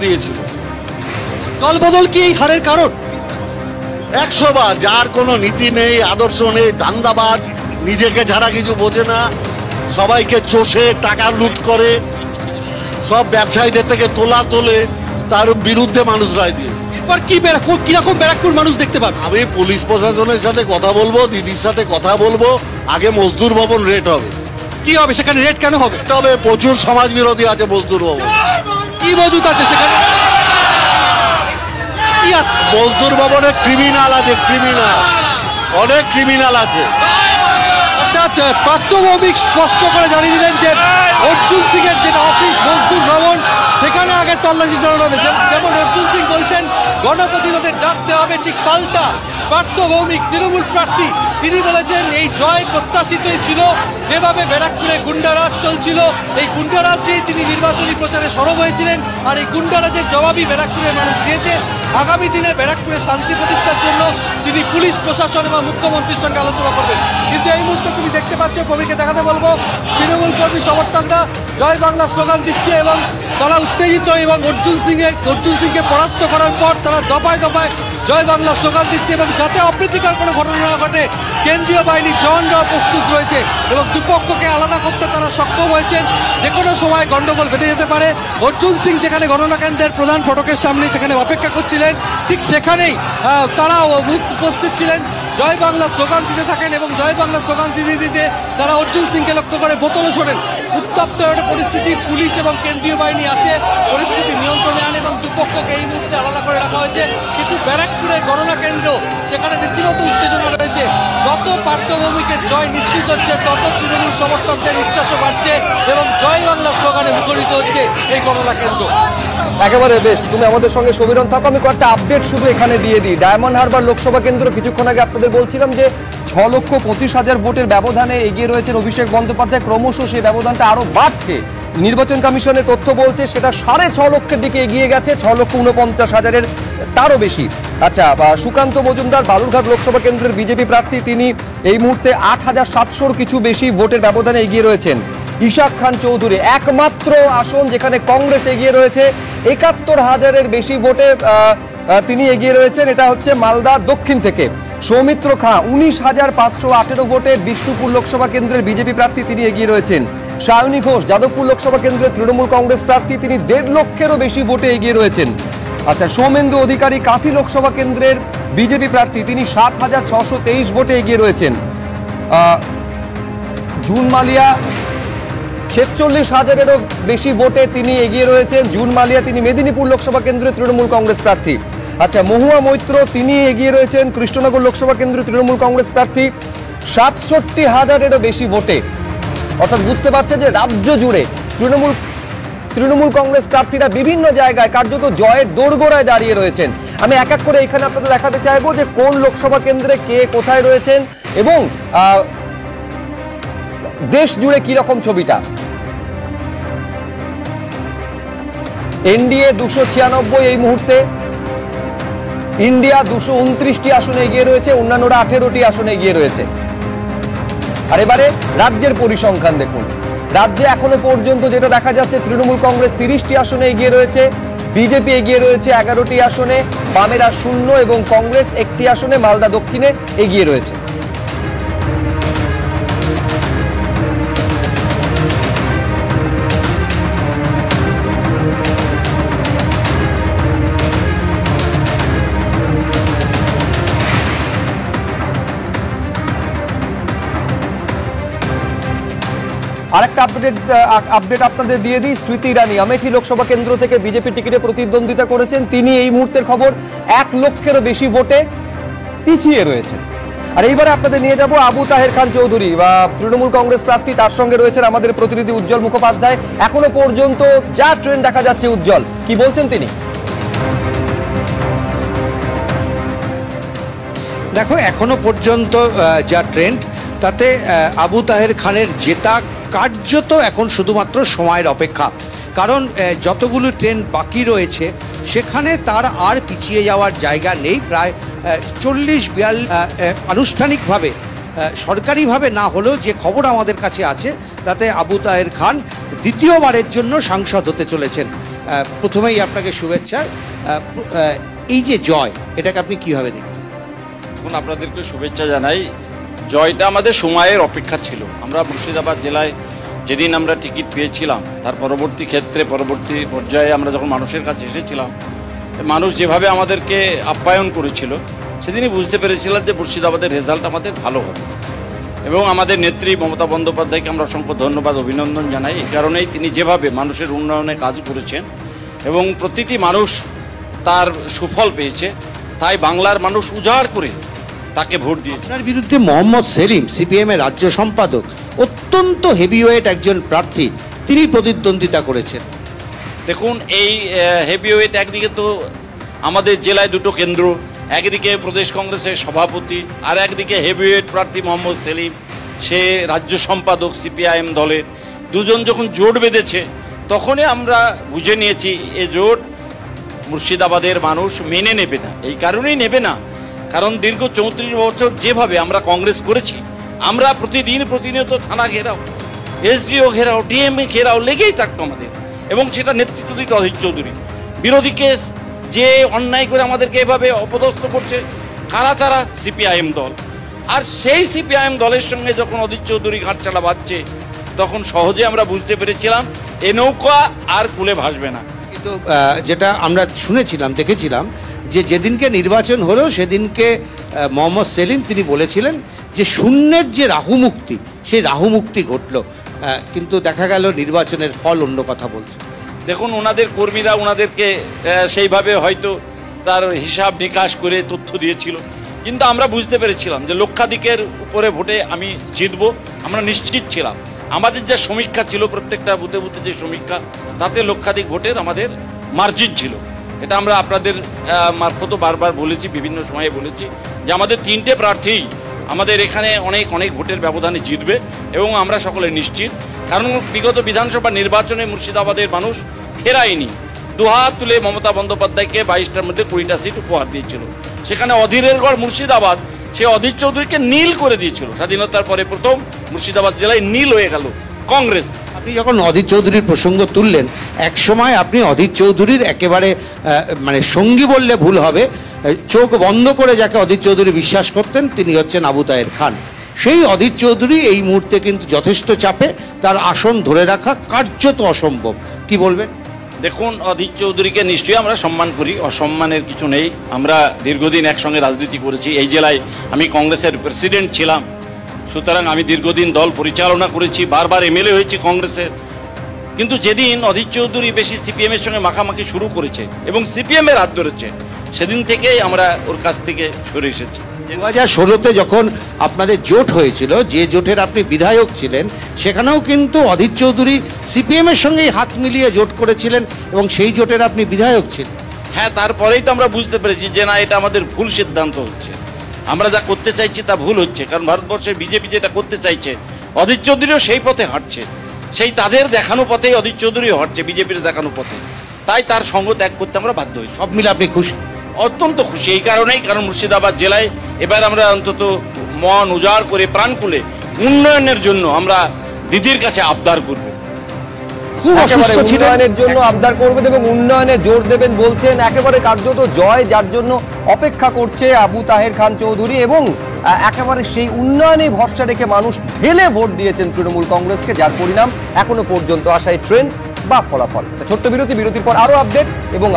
দিয়েছিল। দলবদল কি এই হারের কারণ? 100 বার। যার কোনো নীতি নেই, আদর্শ নেই, ধান্দাবাজ, নিজেকে ছাড়া কিছু বোঝে না, সবাইকে চষে টাকা লুট করে, সব ব্যবসায়ীদের থেকে তোলে, তার বিরুদ্ধে মানুষ রায় দিয়েছে। এরপর কিরকম ব্যারাকপুর মানুষ দেখতে পাবে? আমি পুলিশ প্রশাসনের সাথে কথা বলবো, দিদির সাথে কথা বলবো। আগে মজদুর ভবন রেট হবে। কি হবে সেখানে? রেট কেন হবে? তবে প্রচুর সমাজ বিরোধী আছে মজদুর ভবন। কি মজুদ আছে সেখানে? মজদুর ভবনে ক্রিমিনাল আছে, অনেক ক্রিমিনাল আছে। অর্থাৎ প্রাক্তন ভৌমিক স্পষ্ট করে জানিয়ে দিলেন যে অর্জুন সিং এর যেটা অফিস মজদুর ভবন, সেখানে আগে তল্লাশি চালানো হবে। যেমন অর্জুন সিং বলছেন গণপ্রতিরোধের ডাক দেওয়া হবে, ঠিক পাল্টা পার্থ ভৌমিক তৃণমূল প্রার্থী তিনি বলেছেন এই জয় প্রত্যাশিতই ছিল। যেভাবে ব্যারাকপুরে গুন্ডারাজ চলছিল, এই গুন্ডারাজ দিয়ে তিনি নির্বাচনী প্রচারে সরব হয়েছিলেন, আর এই গুন্ডারাজের জবাবই ব্যারাকপুরের মানুষ দিয়েছে। আগামী দিনে ব্যারাকপুরে শান্তি প্রতিষ্ঠার জন্য তিনি পুলিশ প্রশাসন এবং মুখ্যমন্ত্রীর সঙ্গে আলোচনা করবেন। কিন্তু এই মুহূর্তে তুমি দেখতে পাচ্ছ, কবিকে দেখাতে বলবো, তৃণমূল কর্মী সমর্থকরা জয় বাংলা স্লোগান দিচ্ছে এবং তারা উত্তেজিত, এবং অর্জুন সিংকে পরাস্ত করার পর তারা দফায় দফায় জয় বাংলা স্লোগান দিচ্ছে, এবং যাতে অপ্রীতিকর কোনো ঘটনা না ঘটে কেন্দ্রীয় বাহিনী জওয়ানরাও প্রস্তুত রয়েছে এবং দুপক্ষকে আলাদা করতে তারা সক্ষম হয়েছেন। যে কোনো সময় গন্ডগোল বেঁধে যেতে পারে। অর্জুন সিং যেখানে গণনা কেন্দ্রের প্রধান ফটকের সামনে সেখানে অপেক্ষা করছিলেন, ঠিক সেখানেই তারাও উপস্থিত ছিলেন, জয় বাংলা স্লোগান দিতে থাকেন, এবং জয় বাংলা স্লোগান দিতে দিতে তারা অর্জুন সিংকে লক্ষ্য করে বোতলও শোনেন। উত্তপ্ত একটা পরিস্থিতি, পুলিশ এবং কেন্দ্রীয় বাহিনী আসে, পরিস্থিতি নিয়ন্ত্রণে আনে এবং দুপক্ষকে এই মুহূর্তে আলাদা করে রাখা হয়েছে। কিন্তু ব্যারাকপুরের গণনা কেন্দ্র, সেখানে রীতিমতো উত্তেজনা রয়েছে। যত পার্থ ভৌমিকের জয় নিশ্চিত হচ্ছে, তত তৃণমূল সমর্থকদের উচ্ছ্বাসও বাড়ছে এবং জয় বাংলা স্লোগানে মুখরিত হচ্ছে এই গণনা কেন্দ্র। একেবারে বেশ, তুমি আমাদের সঙ্গে সমীরণ থাকো। আমি কয়েকটা আপডেট শুধু এখানে দিয়ে দিই। ডায়মন্ড হারবার লোকসভা কেন্দ্র কিছুক্ষণ আগে আপনাদের বলছিলাম যে 6,25,000 ভোটের ব্যবধানে এগিয়ে রয়েছেন অভিষেক বন্দ্যোপাধ্যায়। ক্রমশ সেই ব্যবধানটা আরো বাড়ছে। নির্বাচন কমিশনের তথ্য বলছে সেটা 6.5 লক্ষের দিকে এগিয়ে গেছে, 6,49,000-এর তারও বেশি। আচ্ছা, সুকান্ত মজুমদার বালুরঘাট লোকসভা কেন্দ্রের বিজেপি প্রার্থী, তিনি এই মুহূর্তে 8,700-র কিছু বেশি ভোটের ব্যবধানে এগিয়ে রয়েছেন। ইশাক খান চৌধুরী একমাত্র আসন যেখানে কংগ্রেস এগিয়ে রয়েছে, 71,000-এর বেশি ভোটে তিনি এগিয়ে রয়েছেন, এটা হচ্ছে মালদা দক্ষিণ থেকে। সৌমিত্র খাঁ 19,518 ভোটে বিষ্ণুপুর লোকসভা কেন্দ্রের বিজেপি প্রার্থী, তিনি এগিয়ে রয়েছেন। সায়নী ঘোষ যাদবপুর লোকসভা কেন্দ্রের তৃণমূল কংগ্রেস প্রার্থী, তিনি 1.5 লক্ষেরও বেশি ভোটে এগিয়ে রয়েছেন। আচ্ছা, সৌমেন্দু অধিকারী কাঁথি লোকসভা কেন্দ্রের বিজেপি প্রার্থী, তিনি 7,623 ভোটে এগিয়ে রয়েছেন। জুন মালিয়া 46,000-এরও বেশি ভোটে তিনি এগিয়ে রয়েছেন। জুন মালিয়া, তিনি মেদিনীপুর লোকসভা কেন্দ্রের তৃণমূল কংগ্রেস প্রার্থী। আচ্ছা, মহুয়া মৈত্র, তিনি এগিয়ে রয়েছেন কৃষ্ণনগর লোকসভা কেন্দ্রের তৃণমূল কংগ্রেস প্রার্থী, 67,000-এরও বেশি ভোটে। অর্থাৎ বুঝতে পারছে যে রাজ্য জুড়ে তৃণমূল কংগ্রেস প্রার্থীরা বিভিন্ন জায়গায় কার্যত জয়ের দোরগোড়ায় দাঁড়িয়ে রয়েছেন। আমি এক এক করে এখানে আপনাদের দেখাতে চাইবো যে কোন লোকসভা কেন্দ্রে কে কোথায় রয়েছেন এবং দেশ জুড়ে কি রকম ছবিটা। এনডিএ 296 এই মুহূর্তে, ইন্ডিয়া 229টি আসনে এগিয়ে রয়েছে, অন্যান্যরা 18টি আসনে এগিয়ে রয়েছে। আর এবারে রাজ্যের পরিসংখ্যান দেখুন। রাজ্যে এখনো পর্যন্ত যেটা দেখা যাচ্ছে, তৃণমূল কংগ্রেস 30টি আসনে এগিয়ে রয়েছে, বিজেপি এগিয়ে রয়েছে 11টি আসনে, বামেরা 0 এবং কংগ্রেস 1টি আসনে মালদা দক্ষিণে এগিয়ে রয়েছে। আরেকটা আপডেট আপনাদের দিয়ে দিই। স্মৃতি ইরানি আমেঠি লোকসভা কেন্দ্র থেকে বিজেপি টিকিটে প্রতিদ্বন্দ্বিতা করেছেন, তিনি এই মুহূর্তের খবর 1 লক্ষেরও বেশি ভোটে পিছিয়ে রয়েছেন। আর এইবারে আপনাদের নিয়ে যাব আবু তাহের খান চৌধুরী বা তৃণমূল কংগ্রেস প্রার্থী, তার সঙ্গে রয়েছেন আমাদের প্রতিনিধি উজ্জ্বল মুখোপাধ্যায়। এখনো পর্যন্ত যা ট্রেন্ড দেখা যাচ্ছে, উজ্জ্বল কি বলছেন তিনি? দেখো, এখনো পর্যন্ত যা ট্রেন্ড, তাতে আবু তাহের খানের জেতা কার্যত এখন শুধুমাত্র সময়ের অপেক্ষা। কারণ যতগুলো ট্রেন বাকি রয়েছে সেখানে তার আর পিছিয়ে যাওয়ার জায়গা নেই। প্রায় 40-42 আনুষ্ঠানিকভাবে সরকারিভাবে না হলেও যে খবর আমাদের কাছে আছে, তাতে আবু তাহের খান দ্বিতীয়বারের জন্য সাংসদ হতে চলেছেন। প্রথমেই আপনাকে শুভেচ্ছা। এই যে জয়, এটাকে আপনি কিভাবে দেখছেন? এখন আপনাদেরকে শুভেচ্ছা জানাই। জয়টা আমাদের সময়ের অপেক্ষা ছিল। আমরা মুর্শিদাবাদ জেলায় যেদিন আমরা টিকিট পেয়েছিলাম, তার পরবর্তী পর্যায়ে আমরা যখন মানুষের কাছে এসেছিলাম, মানুষ যেভাবে আমাদেরকে আপ্যায়ন করেছিল, সেদিনই বুঝতে পেরেছিলাম যে মুর্শিদাবাদের রেজাল্ট আমাদের ভালো হবে। এবং আমাদের নেত্রী মমতা বন্দ্যোপাধ্যায়কে আমরা অসংখ্য ধন্যবাদ, অভিনন্দন জানাই। এই কারণেই তিনি যেভাবে মানুষের উন্নয়নে কাজ করেছেন এবং প্রতিটি মানুষ তার সুফল পেয়েছে, তাই বাংলার মানুষ উজাড় করে তাকে ভোট দিয়েছে। আপনার বিরুদ্ধে মোহাম্মদ সেলিম, সিপিএমের রাজ্য সম্পাদক, অত্যন্ত হেভিওয়েট একজন প্রার্থী, তিনি প্রতিদ্বন্দ্বিতা করেছেন। দেখুন, এই হেভিওয়েট একদিকে তো আমাদের জেলায় দুটো কেন্দ্র, একদিকে প্রদেশ কংগ্রেসের সভাপতি, আর একদিকে হেভিওয়েট প্রার্থী মোহাম্মদ সেলিম, সে রাজ্য সম্পাদক সিপিআইএম দলের। দুজন যখন জোট বেঁধেছে, তখনই আমরা বুঝে নিয়েছি এ জোট মুর্শিদাবাদের মানুষ মেনে নেবে না। এই কারণেই নেবে না, কারণ দীর্ঘ 34 বছর যেভাবে আমরা কংগ্রেস করেছি, আমরা প্রতিনিয়ত থানা ঘেরাও, এসডিও ঘেরাও, ডিএমএ ঘেরাও লেগেই থাকতো আমাদের, এবং সেটা নেতৃত্ব দিত অধীর চৌধুরী। বিরোধীকে যে অন্যায় করে আমাদেরকে এভাবে অপদস্থ করছে, কারা তারা? সিপিআইএম দল। আর সেই সিপিআইএম দলের সঙ্গে যখন অধীর চৌধুরী ঘাটচালা বাজছে, তখন সহজে আমরা বুঝতে পেরেছিলাম এ নৌকা আর কূলে ভাসবে না। কিন্তু যেটা আমরা শুনেছিলাম, দেখেছিলাম যে যেদিনকে নির্বাচন হলো, সেদিনকে মোহাম্মদ সেলিম তিনি বলেছিলেন যে শূন্যের যে রাহুমুক্তি, সেই রাহুমুক্তি ঘটল, কিন্তু দেখা গেল নির্বাচনের ফল অন্য কথা বলছে। দেখুন, ওনাদের কর্মীরা ওনাদেরকে সেইভাবে হয়তো তার হিসাব নিকাশ করে তথ্য দিয়েছিল, কিন্তু আমরা বুঝতে পেরেছিলাম যে লক্ষাধিকের উপরে ভোটে আমি জিতবো, আমরা নিশ্চিত ছিলাম। আমাদের যে সমীক্ষা ছিল, প্রত্যেকটা বুথে বুথে যে সমীক্ষা, তাতে লক্ষাধিক ভোটের আমাদের মার্জিন ছিল। এটা আমরা আপনাদের মারফত বারবার বলেছি, বিভিন্ন সময়ে বলেছি যে আমাদের 3টে প্রার্থী আমাদের এখানে অনেক ভোটের ব্যবধানে জিতবে, এবং আমরা সকলে নিশ্চিত। কারণ বিগত বিধানসভা নির্বাচনে মুর্শিদাবাদের মানুষ ফেরায়নি, দুহাত তুলে মমতা বন্দ্যোপাধ্যায়কে 22টার মধ্যে 20টা সিট উপহার দিয়েছিল। সেখানে অধীরের গড় মুর্শিদাবাদ, সে অধীর চৌধুরীকে নীল করে দিয়েছিল। স্বাধীনতার পরে প্রথম মুর্শিদাবাদ জেলায় নীল হয়ে গেল কংগ্রেস। আপনি যখন অধীর চৌধুরীর প্রসঙ্গ তুললেন, এক সময় আপনি অধীর চৌধুরীর একেবারে মানে সঙ্গী বললে ভুল হবে, চোখ বন্ধ করে যাকে অধীর চৌধুরী বিশ্বাস করতেন, তিনি হচ্ছেন আবু তাহের খান। সেই অধীর চৌধুরী এই মুহূর্তে কিন্তু যথেষ্ট চাপে, তার আসন ধরে রাখা কার্যত অসম্ভব। কি বলবেন? দেখুন, অধীর চৌধুরীকে নিশ্চয়ই আমরা সম্মান করি, অসম্মানের কিছু নেই। আমরা দীর্ঘদিন একসঙ্গে রাজনীতি করেছি, এই জেলায় আমি কংগ্রেসের প্রেসিডেন্ট ছিলাম, সুতরাং আমি দীর্ঘদিন দল পরিচালনা করেছি, বারবার এমএলএ হয়েছি কংগ্রেসের। কিন্তু যেদিন অধীর চৌধুরী বেশি সিপিএমের সঙ্গে মাখামাখি শুরু করেছে এবং সিপিএমের হাত ধরেছে, সেদিন থেকেই আমরা ওর কাছ থেকে সরে এসেছি। 2016-তে যখন আপনাদের জোট হয়েছিল, যে জোটের আপনি বিধায়ক ছিলেন, সেখানেও কিন্তু অধীর চৌধুরী সিপিএমের সঙ্গেই হাত মিলিয়ে জোট করেছিলেন এবং সেই জোটের আপনি বিধায়ক ছিলেন। হ্যাঁ, তারপরেই তো আমরা বুঝতে পেরেছি যে না, এটা আমাদের ভুল সিদ্ধান্ত হচ্ছে, আমরা যা করতে চাইছি তা ভুল হচ্ছে। কারণ ভারতবর্ষে বিজেপি যেটা করতে চাইছে, অধীর চৌধুরীও সেই পথে হাঁটছে, সেই তাদের দেখানো পথেই অধীর চৌধুরীও হাঁটছে, বিজেপির দেখানো পথে। তাই তার সঙ্গ ত্যাগ করতে আমরা বাধ্য হই। সব মিলে আপনি খুশি? অত্যন্ত খুশি এই কারণেই, কারণ মুর্শিদাবাদ জেলায় এবার আমরা অন্তত মন উজাড় করে প্রাণ খুলে উন্নয়নের জন্য আমরা দিদির কাছে আবদার করব। খুব অসুস্থ ছিলেন, উন্নয়নের জন্য আবদার করবেন এবং উন্নয়নে জোর দেবেন বলছেন। একেবারে কার্যত জয়, যার জন্য অপেক্ষা করছে আবু তাহের খান চৌধুরী, এবং একেবারে সেই উন্নয়নে ভরসা রেখে মানুষ ঢেলে ভোট দিয়েছেন তৃণমূল কংগ্রেসকে, যার পরিণাম এখনো পর্যন্ত আসায় ট্রেন্ড বা ফলাফল। ছোট্ট বিরতির পর আরো আপডেট এবং